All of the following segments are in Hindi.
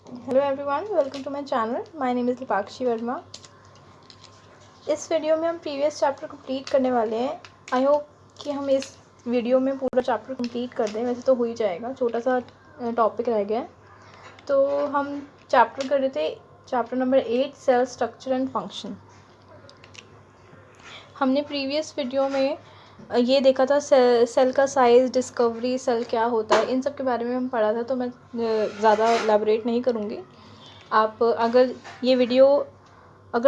Hello everyone, welcome to my channel. My name is Deepakshi Verma. इस वीडियो में हम प्रीवियस चैप्टर कंप्लीट करने वाले हैं। आई होप कि हम इस वीडियो में पूरा चैप्टर कंप्लीट कर दें। वैसे तो हो ही जाएगा, छोटा सा टॉपिक रह गया है। तो हम चैप्टर कर रहे थे chapter number 8, cell structure and function. हमने प्रीवियस वीडियो में ये देखा था सेल का साइज़, डिस्कवरी, सेल क्या होता है, इन सब के बारे में हम पढ़ा था। तो मैं ज़्यादा एलैबोरेट नहीं करूँगी। आप अगर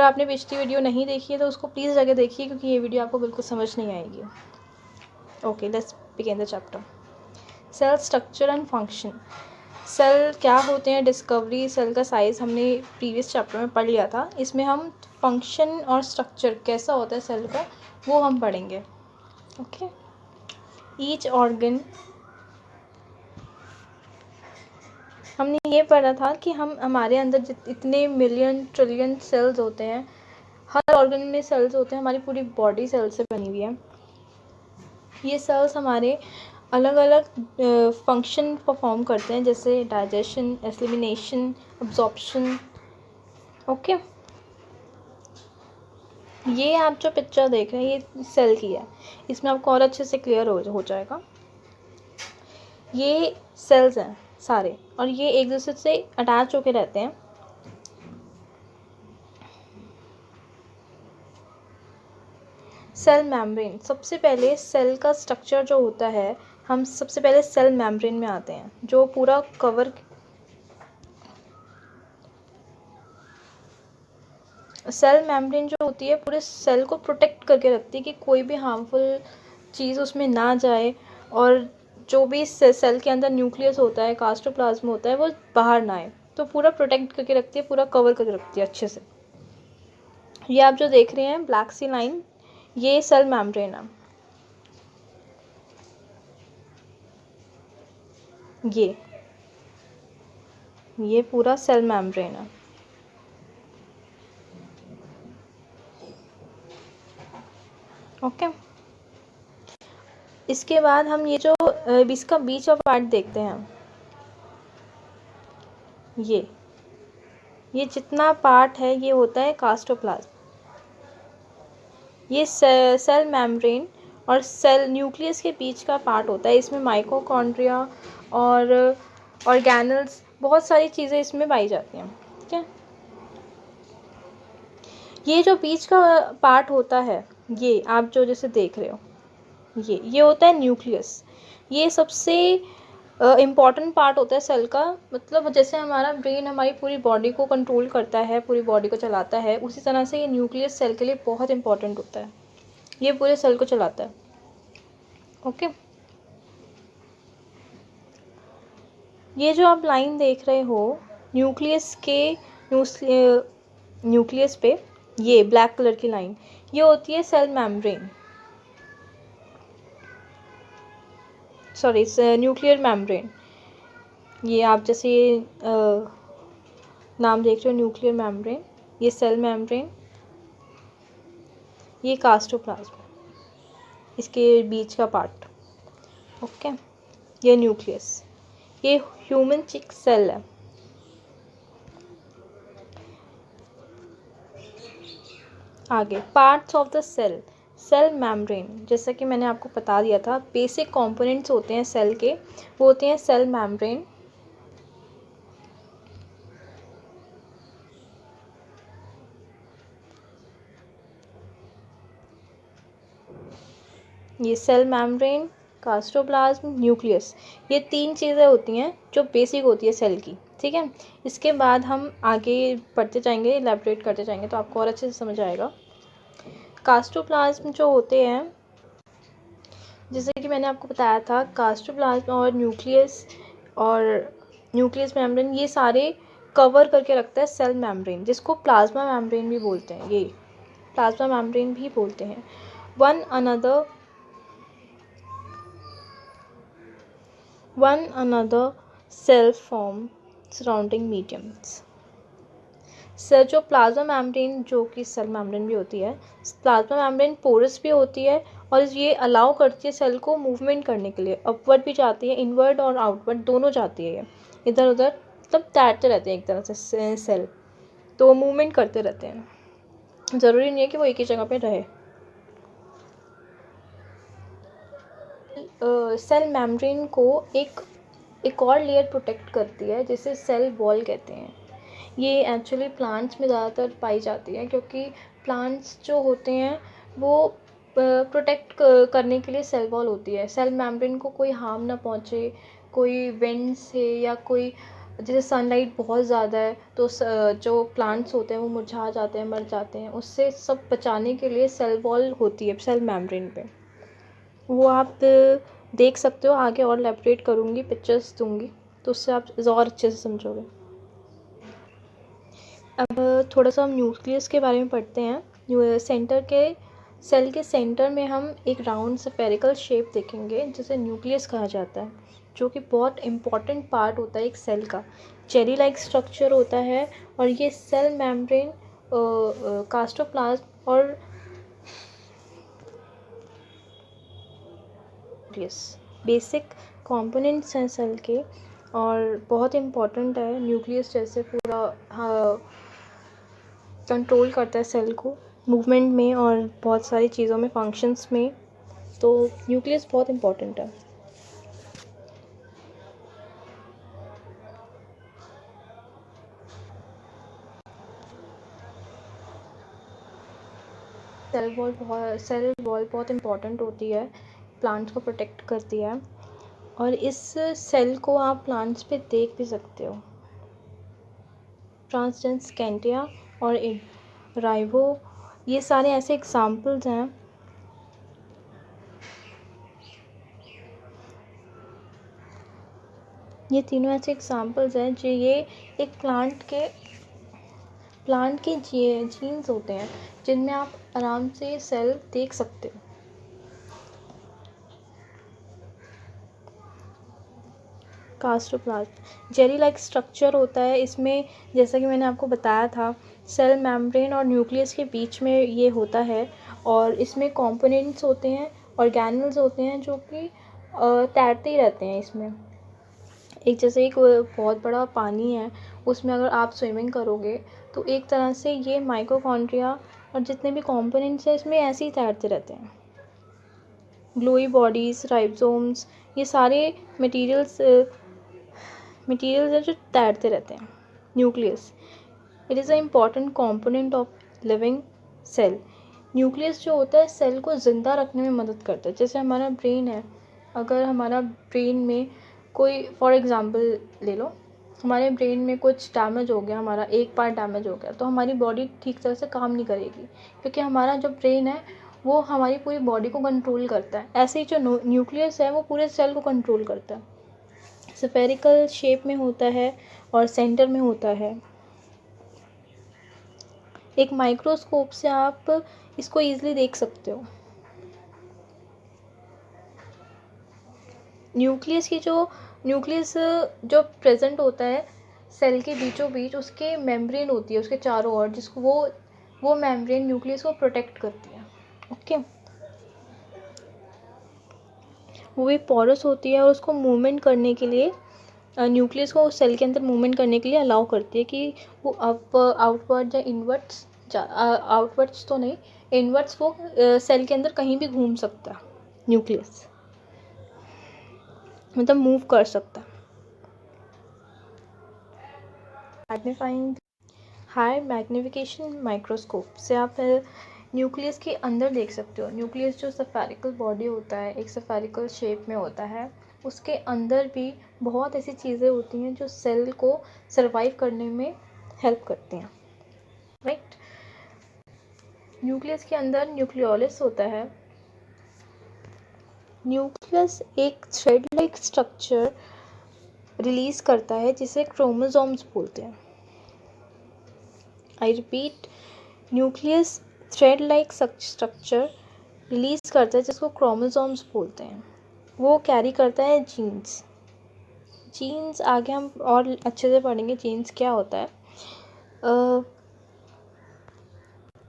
आपने पिछली वीडियो नहीं देखी है तो उसको प्लीज़ जाके देखिए, क्योंकि ये वीडियो आपको बिल्कुल समझ नहीं आएगी। Okay, let's begin the chapter. Cell structure and function. Cell क्या होते हैं, डिस्कवरी, सेल का साइज़ हमने प्रीवियस चैप्टर में पढ़ लिया था। इसमें हम फंक्शन और स्ट्रक्चर कैसा होता है सेल का, वो हम पढ़ेंगे। Okay, each organ. हमने ये पढ़ा था कि हमारे अंदर इतने मिलियन ट्रिलियन सेल्स होते हैं। हर ऑर्गन में सेल्स होते हैं। हमारी पूरी बॉडी सेल से बनी हुई है। ये सेल्स हमारे अलग अलग फंक्शन परफॉर्म करते हैं, जैसे डाइजेशन, एलिमिनेशन, अब्जॉर्प्शन। ओके, ये आप जो पिक्चर देख रहे हैं ये सेल की है। इसमें आपको और अच्छे से क्लियर हो जाएगा। ये सेल्स हैं सारे, और ये एक दूसरे से अटैच होके रहते हैं। Cell membrane. सबसे पहले सेल का स्ट्रक्चर जो होता है, हम सबसे पहले सेल मेम्ब्रेन में आते हैं, जो पूरा कवर सेल मेम्ब्रेन जो होती है पूरे सेल को प्रोटेक्ट करके रखती है कि कोई भी हार्मफुल चीज़ उसमें ना जाए, और जो भी सेल के अंदर न्यूक्लियस होता है, कास्टोप्लाज्म होता है, वो बाहर ना आए। तो पूरा प्रोटेक्ट करके रखती है, पूरा कवर करके रखती है अच्छे से। ये आप जो देख रहे हैं ब्लैक सी लाइन, ये सेल मेम्ब्रेन है। ये पूरा सेल मेम्ब्रेन है। ओके, इसके बाद हम ये जो इसका बीच का पार्ट देखते हैं। ये जितना पार्ट है ये होता है कास्टोप्लाज्म। ये सेल मेम्ब्रेन और सेल न्यूक्लियस के बीच का पार्ट होता है। इसमें माइटोकॉन्ड्रिया और ऑर्गेनल्स, बहुत सारी चीज़ें इसमें पाई जाती हैं। ठीक है, ये जो बीच का पार्ट होता है, ये आप जो जैसे देख रहे हो, ये होता है न्यूक्लियस। ये सबसे इम्पॉर्टेंट पार्ट होता है सेल का। मतलब जैसे हमारा ब्रेन हमारी पूरी बॉडी को कंट्रोल करता है, पूरी बॉडी को चलाता है, उसी तरह से ये न्यूक्लियस सेल के लिए बहुत इंपॉर्टेंट होता है। ये पूरे सेल को चलाता है। ओके, ये जो आप लाइन देख रहे हो न्यूक्लियस पे, ये ब्लैक कलर की लाइन, ये होती है cell membrane, sorry nuclear membrane. ये आप जैसे नाम देख रहे हो न्यूक्लियर मेम्ब्रेन, ये सेल मेम्ब्रेन, ये कास्टोप्लाज्म, इसके बीच का पार्ट। ओके, ये न्यूक्लियस, ये ह्यूमन चिक सेल है। आगे parts of the cell. Cell membrane, जैसा कि मैंने आपको बता दिया था, बेसिक कंपोनेंट्स होते हैं सेल के, वो होते हैं सेल मेम्ब्रेन, ये सेल मेम्ब्रेन, कास्टोप्लाज्म, न्यूक्लियस, ये 3 चीज़ें होती हैं जो बेसिक होती है सेल की। ठीक है, इसके बाद हम आगे बढ़ते जाएंगे, इलैबोरेट करते जाएंगे, तो आपको और अच्छे से समझ आएगा। कास्टोप्लाज्म जो होते हैं, जैसे कि मैंने आपको बताया था, कास्टोप्लाज्म और न्यूक्लियस मेम्ब्रेन, ये सारे कवर करके रखता है सेल मेम्ब्रेन, जिसको प्लाज्मा मेम्ब्रेन भी बोलते हैं। ये प्लाज्मा मेम्ब्रेन भी बोलते हैं। One another cell form surrounding mediums. Cell जो प्लाज्मा मेम्ब्रेन, जो कि सेल मेम्ब्रेन भी होती है, प्लाज्मा मेम्ब्रेन पोरस भी होती है, और ये अलाउ करती है सेल को मूवमेंट करने के लिए। अपवर्ड भी जाती है, इनवर्ड और आउटवर्ड दोनों जाती है, ये इधर उधर मतलब तैरते रहते हैं एक तरह से सेल, तो मूवमेंट करते रहते हैं, ज़रूरी नहीं है कि वो एक ही जगह पे रहे। सेल मेम्ब्रेन को एक और लेयर प्रोटेक्ट करती है जिसे सेल वॉल कहते हैं। ये एक्चुअली प्लांट्स में ज़्यादातर पाई जाती है, क्योंकि प्लांट्स जो होते हैं वो प्रोटेक्ट करने के लिए सेल वॉल होती है। सेल मेम्ब्रेन को कोई हार्म ना पहुँचे, कोई विंड से या कोई जैसे सनलाइट बहुत ज़्यादा है तो जो प्लांट्स होते हैं वो मुरझा जाते हैं, मर जाते हैं, उससे सब बचाने के लिए सेल वॉल होती है सेल मेम्ब्रेन पे। वो आप देख सकते हो, आगे और एलैबोरेट करूँगी, पिक्चर्स दूँगी तो उससे आप और अच्छे से समझोगे। अब थोड़ा सा हम न्यूक्लियस के बारे में पढ़ते हैं। सेल के सेंटर में हम एक राउंड स्फेरिकल शेप देखेंगे जिसे न्यूक्लियस कहा जाता है, जो कि बहुत इम्पॉर्टेंट पार्ट होता है एक सेल का। जेली लाइक स्ट्रक्चर होता है और ये सेल मेम्ब्रेन, कास्टोप्लाज्म और बेसिक कंपोनेंट्स हैं सेल के, और बहुत इम्पॉर्टेंट है। न्यूक्लियस जैसे पूरा कंट्रोल करता है सेल को मूवमेंट में और बहुत सारी चीज़ों में, फंक्शंस में, तो न्यूक्लियस बहुत इम्पॉर्टेंट है। सेल वॉल बहुत इम्पॉर्टेंट होती है, प्लांट्स को प्रोटेक्ट करती है, और इस सेल को आप प्लांट्स पे देख भी सकते हो। ट्रांसजेंस स्कैंटिया और राइवो, ये सारे ऐसे एग्जाम्पल्स हैं। ये तीनों ऐसे एग्जाम्पल्स हैं जो ये एक प्लांट के जीन्स होते हैं जिनमें आप आराम से सेल देख सकते हो। कास्टोप्लाज्म जेली लाइक स्ट्रक्चर होता है इसमें, जैसा कि मैंने आपको बताया था, सेल मेम्ब्रेन और न्यूक्लियस के बीच में ये होता है, और इसमें कंपोनेंट्स होते हैं, ऑर्गेनल्स होते हैं जो कि तैरते ही रहते हैं इसमें। एक बहुत बड़ा पानी है, उसमें अगर आप स्विमिंग करोगे तो एक तरह से ये माइटोकॉन्ड्रिया और जितने भी कंपोनेंट्स हैं इसमें ऐसे ही तैरते रहते हैं। ग्लोई बॉडीज़, राइबोसोम्स, ये सारे मटेरियल्स हैं जो तैरते रहते हैं। Nucleus it is a important component of living cell. Nucleus जो होता है सेल को ज़िंदा रखने में मदद करता है। जैसे हमारा ब्रेन है, अगर हमारा ब्रेन में कोई, फॉर एग्ज़ाम्पल ले लो, हमारे ब्रेन में कुछ डैमेज हो गया, हमारा एक पार्ट डैमेज हो गया, तो हमारी बॉडी ठीक तरह से काम नहीं करेगी, क्योंकि हमारा जो ब्रेन है वो हमारी पूरी बॉडी को कंट्रोल करता है। ऐसे ही जो न्यूक्लियस है वो पूरे सेल को कंट्रोल करता है। स्फेरिकल शेप में होता है और सेंटर में होता है। एक माइक्रोस्कोप से आप इसको ईजिली देख सकते हो। न्यूक्लियस जो प्रेजेंट होता है सेल के बीचों बीच, उसके मेम्ब्रेन होती है उसके चारों ओर, जिसको वो मेम्ब्रेन न्यूक्लियस को प्रोटेक्ट करती है। ओके, वो भी पोरस होती है और उसको मूवमेंट करने के लिए, न्यूक्लियस को सेल के अंदर मूवमेंट करने के लिए अलाउ करती है कि वो आउटवर्ड या इनवर्ड्स, आउटवर्ड्स तो नहीं, इनवर्ड्स वो सेल के अंदर कहीं भी घूम सकता है। न्यूक्लियस मतलब मूव कर सकता है। मैग्नीफाइंग हाई मैग्निफिकेशन माइक्रोस्कोप से आप न्यूक्लियस के अंदर देख सकते हो। न्यूक्लियस जो स्फेरिकल बॉडी होता है, एक स्फेरिकल शेप में होता है, उसके अंदर भी बहुत ऐसी चीज़ें होती हैं जो सेल को सर्वाइव करने में हेल्प करती हैं, राइट। न्यूक्लियस के अंदर न्यूक्लियोलस होता है। न्यूक्लियस एक थ्रेड लाइक स्ट्रक्चर रिलीज करता है जिसे क्रोमोसोम्स बोलते हैं। I repeat, nucleus thread like structure release करता है जिसको क्रोमोसोम्स बोलते हैं। वो कैरी करता है जीन्स आगे हम और अच्छे से पढ़ेंगे जीन्स क्या होता है।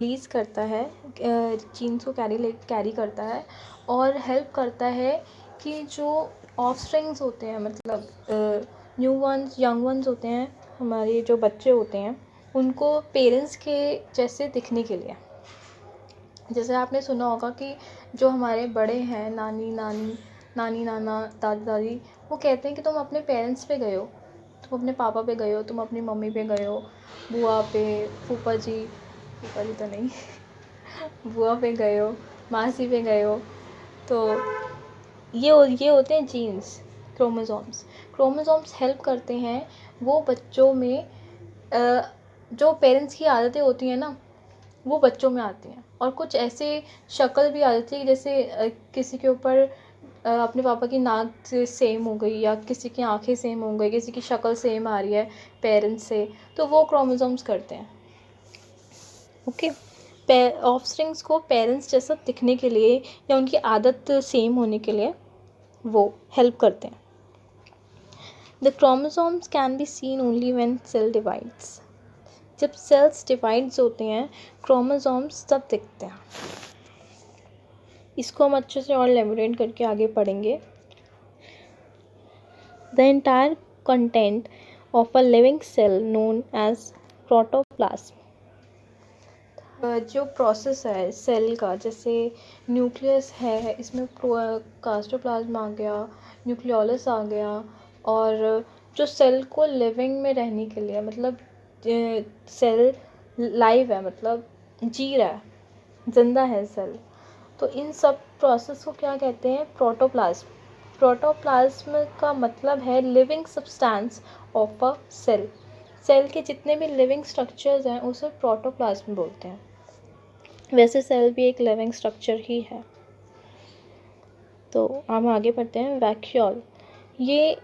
रिलीज करता है, जीन्स को कैरी करता है और हेल्प करता है कि जो ऑफस्प्रिंग्स होते हैं, मतलब यंग वंस होते हैं, हमारे जो बच्चे होते हैं, उनको पेरेंट्स के जैसे दिखने के लिए, जैसे आपने सुना होगा कि जो हमारे बड़े हैं, नानी नाना, दादी दादी, वो कहते हैं कि तुम अपने पेरेंट्स पे गए हो, तुम अपने पापा पे गए हो, तुम अपनी मम्मी पे गए हो, बुआ पे, फूफा जी तो नहीं बुआ पे गए हो, मासी पे गए हो। तो ये होते हैं जीन्स, क्रोमोसोम्स हेल्प करते हैं वो बच्चों में जो पेरेंट्स की आदतें होती हैं ना, वो बच्चों में आती हैं। और कुछ ऐसे शक्ल भी आ जाती है, जैसे किसी के ऊपर अपने पापा की नाक से सेम हो गई, या किसी की आंखें सेम हो गई, किसी की शक्ल सेम आ रही है पेरेंट्स से, तो वो क्रोमोसोम्स करते हैं। ओके, ऑफस्प्रिंग्स को पेरेंट्स जैसा दिखने के लिए या उनकी आदत सेम होने के लिए वो हेल्प करते हैं। The chromosomes can be seen only when cell divides. जब सेल्स डिवाइड्स होते हैं, क्रोमोसोम्स तब दिखते हैं। इसको हम अच्छे से और एलेबोरेट करके आगे पढ़ेंगे। The entire content of a living cell known as protoplasm. जो प्रोसेस है सेल का, जैसे न्यूक्लियस है, इसमें कास्टोप्लाज्म आ गया, न्यूक्लियोलस आ गया, और जो सेल को लिविंग में रहने के लिए, मतलब सेल लाइव है, मतलब जी रहा है, जिंदा है सेल, तो इन सब प्रोसेस को क्या कहते हैं? प्रोटोप्लाज्म। प्रोटोप्लाज्म का मतलब है living substance of a cell. Cell के जितने भी लिविंग स्ट्रक्चर्स हैं उसे प्रोटोप्लाज्म बोलते हैं। वैसे सेल भी एक लिविंग स्ट्रक्चर ही है। तो हम आगे बढ़ते हैं। वैक्यूल, ये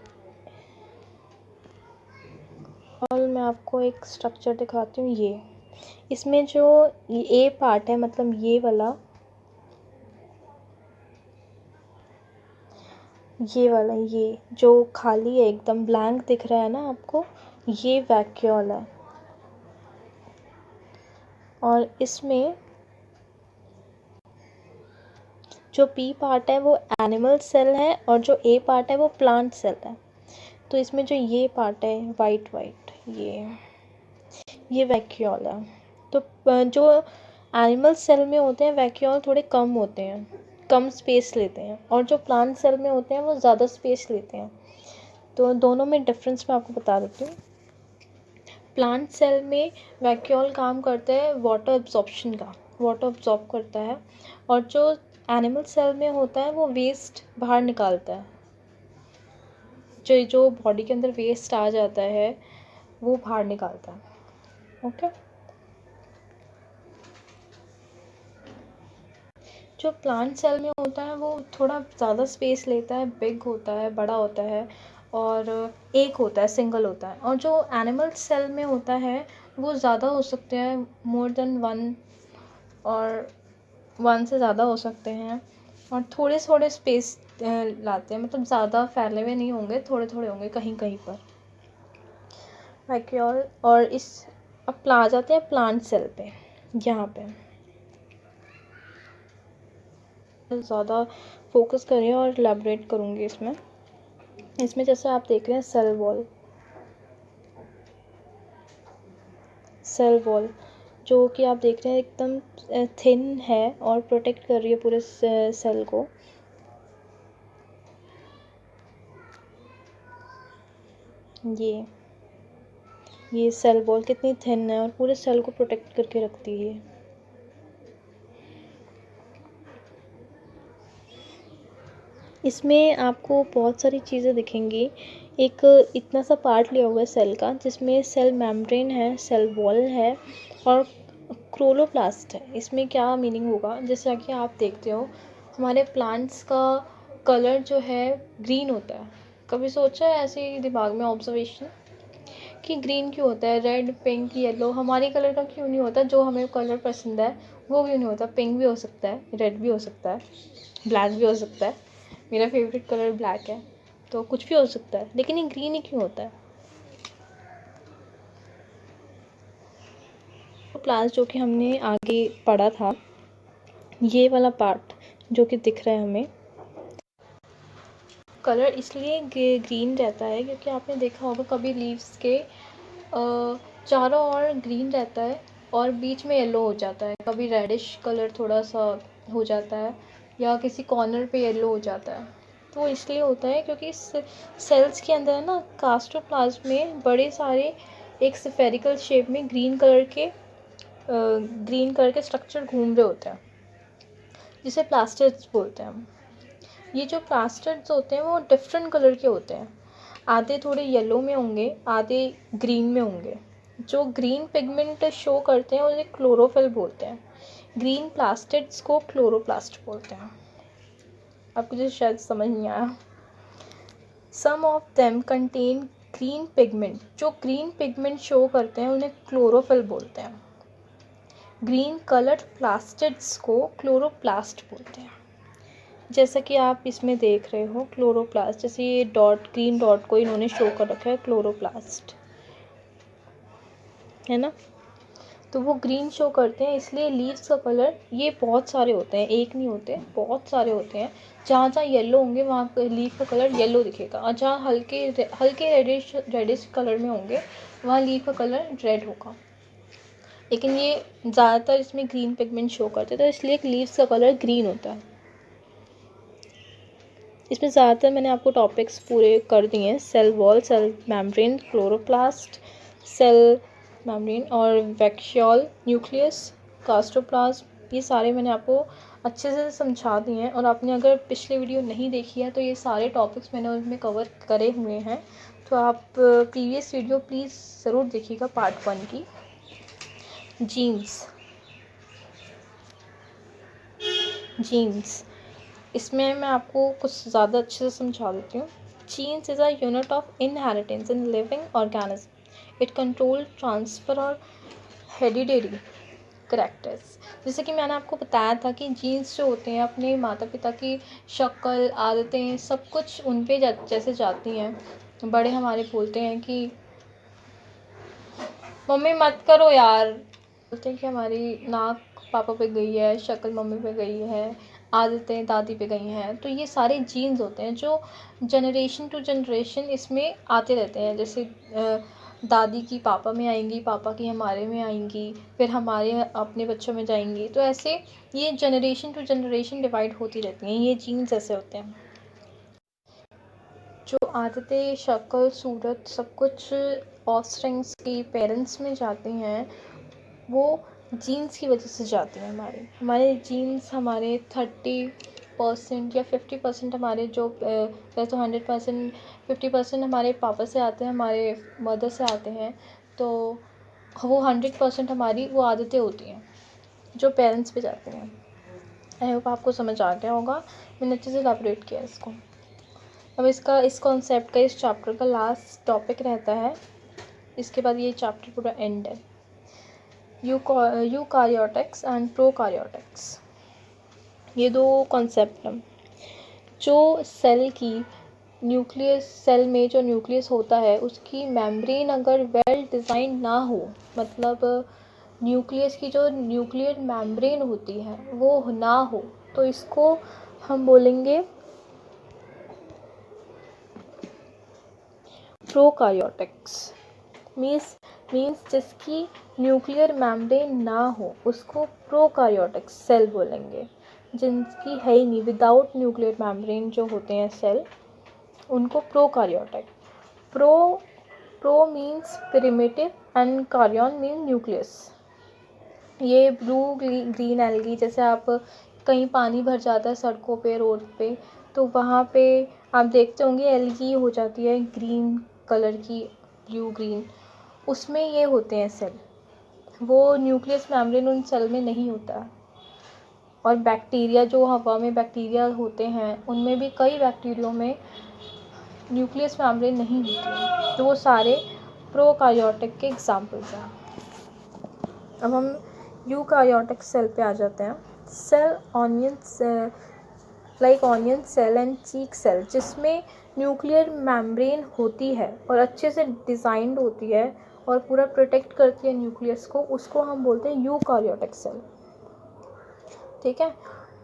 मैं आपको एक स्ट्रक्चर दिखाती हूँ। ये इसमें जो ए पार्ट है, मतलब ये वाला ये जो खाली है, एकदम ब्लैंक दिख रहा है ना आपको, ये वैक्यूल है। और इसमें जो पी पार्ट है वो एनिमल सेल है, और जो ए पार्ट है वो प्लांट सेल है। तो इसमें जो ये पार्ट है वाइट ये वैक्यूल है। तो जो एनिमल सेल में होते हैं वैक्यूल थोड़े कम होते हैं, कम स्पेस लेते हैं, और जो प्लांट सेल में होते हैं वो ज़्यादा स्पेस लेते हैं। तो दोनों में डिफरेंस मैं आपको बता देती हूँ। प्लांट सेल में वैक्यूल काम करता है वाटर एब्जॉर्प्शन का, वाटर एब्जॉर्ब करता है, और जो एनिमल सेल में होता है वो वेस्ट बाहर निकालता है। जो बॉडी के अंदर वेस्ट आ जाता है वो बाहर निकालता है। ओके, जो प्लांट सेल में होता है वो थोड़ा ज़्यादा स्पेस लेता है, बिग होता है, बड़ा होता है, और एक होता है, सिंगल होता है। और जो एनिमल सेल में होता है वो ज़्यादा हो सकते हैं, मोर देन वन, और वन से ज़्यादा हो सकते हैं, और थोड़े थोड़े स्पेस लाते हैं, मतलब ज़्यादा फैले हुए नहीं होंगे, थोड़े थोड़े होंगे कहीं कहीं पर वैक्यूल। और इस अब आ जाते हैं प्लांट सेल पे। यहाँ पे ज़्यादा फोकस करें और एलैबोरेट करूँगी इसमें जैसे आप देख रहे हैं सेल वॉल जो कि आप देख रहे हैं एकदम थिन है और प्रोटेक्ट कर रही है पूरे सेल को। ये सेल वॉल कितनी थिन है और पूरे सेल को प्रोटेक्ट करके रखती है। इसमें आपको बहुत सारी चीज़ें दिखेंगी। एक इतना सा पार्ट लिया हुआ है सेल का, जिसमें सेल मेम्ब्रेन है, सेल वॉल है, और क्लोरोप्लास्ट है। इसमें क्या मीनिंग होगा, जैसे कि आप देखते हो हमारे प्लांट्स का कलर जो है ग्रीन होता है। कभी सोचा है ऐसे ही दिमाग में ऑब्जर्वेशन कि ग्रीन क्यों होता है? रेड, पिंक, येलो हमारे कलर का क्यों नहीं होता? जो हमें कलर पसंद है वो क्यों नहीं होता? पिंक भी हो सकता है, रेड भी हो सकता है, ब्लैक भी हो सकता है। मेरा फेवरेट कलर ब्लैक है, तो कुछ भी हो सकता है, लेकिन ये ग्रीन ही क्यों होता है? तो क्लास जो कि हमने आगे पढ़ा था, ये वाला पार्ट जो कि दिख रहा है हमें, कलर इसलिए ग्रीन रहता है क्योंकि आपने देखा होगा कभी लीव्स के चारों ओर ग्रीन रहता है और बीच में येलो हो जाता है, कभी रेडिश कलर थोड़ा सा हो जाता है या किसी कॉर्नर पे येलो हो जाता है। तो इसलिए होता है क्योंकि सेल्स के अंदर ना कास्टोप्लाज्म में बड़े सारे एक स्फेरिकल शेप में ग्रीन कलर के स्ट्रक्चर घूम रहे होते हैं, जिसे प्लास्टिड्स बोलते हैं हम। ये जो प्लास्टिड्स होते हैं वो डिफरेंट कलर के होते हैं, आधे थोड़े येलो में होंगे, आधे ग्रीन में होंगे। जो ग्रीन पिगमेंट शो करते हैं उन्हें क्लोरोफिल बोलते हैं। ग्रीन प्लास्टिड्स को क्लोरोप्लास्ट बोलते हैं। आपको जो शायद समझ नहीं आया। Some of them contain green pigment, जो ग्रीन पिगमेंट शो करते हैं उन्हें क्लोरोफिल बोलते हैं। ग्रीन कलर्ड प्लास्टिड्स को क्लोरोप्लास्ट बोलते हैं। जैसा कि आप इसमें देख रहे हो क्लोरोप्लास्ट, जैसे ये डॉट ग्रीन डॉट को इन्होंने शो कर रखा है क्लोरोप्लास्ट, है ना। तो वो ग्रीन शो करते हैं, इसलिए लीव्स का कलर ये बहुत सारे होते हैं, एक नहीं होते, बहुत सारे होते हैं। जहाँ जहाँ येलो होंगे वहाँ पे लीफ का कलर येलो दिखेगा, और जहाँ हल्के हल्के रेडिश कलर में होंगे वहाँ लीफ का कलर रेड होगा। लेकिन ये ज़्यादातर इसमें ग्रीन पिगमेंट शो करते हैं, तो इसलिए लीव्स का कलर ग्रीन होता है। इसमें ज़्यादातर मैंने आपको टॉपिक्स पूरे कर दिए हैं, cell wall, cell membrane, chloroplast, cell membrane और वैक्यूल, न्यूक्लियस, कास्टोप्लाज्म, ये सारे मैंने आपको अच्छे से समझा दिए हैं। और आपने अगर पिछले वीडियो नहीं देखी है तो ये सारे टॉपिक्स मैंने उसमें कवर करे हुए हैं, तो आप प्रीवियस वीडियो प्लीज़ ज़रूर देखिएगा, पार्ट 1 की। जीन्स, इसमें मैं आपको कुछ ज़्यादा अच्छे से समझा देती हूँ। Genes is a unit of inheritance in living organism. It control transfer और हेरिडिटरी करैक्टर्स। जैसे कि मैंने आपको बताया था कि जीन्स जो होते हैं अपने माता पिता की शक्ल, आदतें, सब कुछ उन पे जैसे जाती हैं। बड़े हमारे बोलते हैं कि मम्मी मत करो यार, बोलते हैं कि हमारी नाक पापा पे गई है, शक्ल मम्मी पे गई है, आदतें दादी पे गई हैं। तो ये सारे जीन्स होते हैं जो जनरेशन टू जनरेशन इसमें आते रहते हैं। जैसे दादी की पापा में आएंगी, पापा की हमारे में आएंगी, फिर हमारे अपने बच्चों में जाएंगी। तो ऐसे ये जनरेशन टू जनरेशन डिवाइड होती रहती हैं। ये जीन्स ऐसे होते हैं। जो आदतें, शक्ल, सूरत, सब कुछ ऑफस्प्रिंग्स की पेरेंट्स में जाती हैं, वो जीन्स की वजह से जाती हैं। हमारे जीन्स हमारे 30% या 50% हमारे जो वैसे तो 100% 50% हमारे पापा से आते हैं, हमारे मदर से आते हैं। तो वो 100% हमारी वो आदतें होती हैं जो पेरेंट्स पे जाती हैं। आई होप आपको समझ आ गया होगा, मैंने अच्छे से एलैबोरेट किया इसको। अब इस कॉन्सेप्ट का, इस चैप्टर का लास्ट टॉपिक रहता है, इसके बाद ये चैप्टर पूरा एंड है। यूकारियोटिक्स एंड प्रोकारियोटिक्स, ये दो कॉन्सेप्ट हैं। जो सेल की न्यूक्लियस, सेल में जो न्यूक्लियस होता है उसकी मेम्ब्रेन अगर वेल डिज़ाइन ना हो, मतलब न्यूक्लियस की जो न्यूक्लियर मेम्ब्रेन होती है वो ना हो, तो इसको हम बोलेंगे प्रोकारियोटिक्स। मीन्स जिसकी न्यूक्लियर मेम्ब्रेन ना हो उसको प्रोकारियोटिक्स सेल बोलेंगे। जिनकी है ही नहीं, विदाउट न्यूक्लियर मेम्ब्रेन जो होते हैं सेल, उनको prokaryotic. Pro means primitive and karyon mean nucleus. ये ब्लू ग्रीन एल्गी, जैसे आप कहीं पानी भर जाता है सड़कों पे, रोड पे, तो वहाँ पे आप देखते होंगे एल्गी हो जाती है ग्रीन कलर की, ब्लू ग्रीन, उसमें ये होते हैं सेल। वो न्यूक्लियस मेम्ब्रेन उन सेल में नहीं होता। और बैक्टीरिया, जो हवा में बैक्टीरिया होते हैं, उनमें भी कई बैक्टीरियो में न्यूक्लियस मेम्ब्रेन नहीं होती है। तो वो सारे प्रोकारियोटिक के एग्जाम्पल्स हैं। अब हम यूकारियोटिक सेल पे आ जाते हैं। Cell onion, like onion cell and cheek cell, जिसमें न्यूक्लियर मेम्ब्रेन होती है और अच्छे से डिज़ाइंड होती है और पूरा प्रोटेक्ट करती है न्यूक्लियस को, उसको हम बोलते हैं यूकारियोटिक सेल। ठीक है,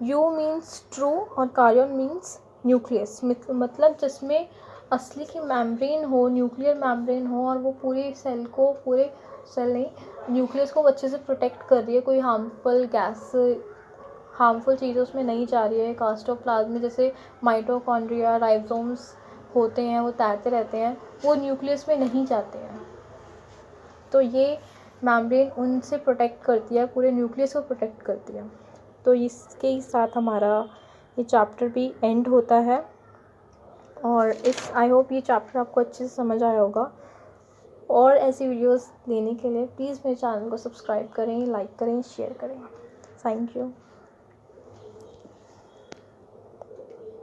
यू मीन्स ट्रू और कारियन मीन्स न्यूक्लियस मतलब जिसमें असली की मेम्ब्रेन हो, न्यूक्लियर मेम्ब्रेन हो, और वो पूरे सेल को, पूरे सेल नहीं, न्यूक्लियस को अच्छे से प्रोटेक्ट कर रही है, कोई हार्मफुल गैस, हार्मफुल चीज़ें उसमें नहीं जा रही है। कास्टोप्लाज्म में जैसे माइटोकॉन्ड्रिया, राइजोम्स होते हैं, वो तैरते रहते हैं, वो न्यूक्लियस में नहीं जाते हैं। तो ये मेम्ब्रेन उनसे प्रोटेक्ट करती है, पूरे न्यूक्लियस को प्रोटेक्ट करती है। तो इसके ही साथ हमारा ये चैप्टर भी एंड होता है। और आई होप ये चैप्टर आपको अच्छे से समझ आया होगा। और ऐसी वीडियोस लेने के लिए प्लीज़ मेरे चैनल को सब्सक्राइब करें, लाइक करें, शेयर करें। Thank you.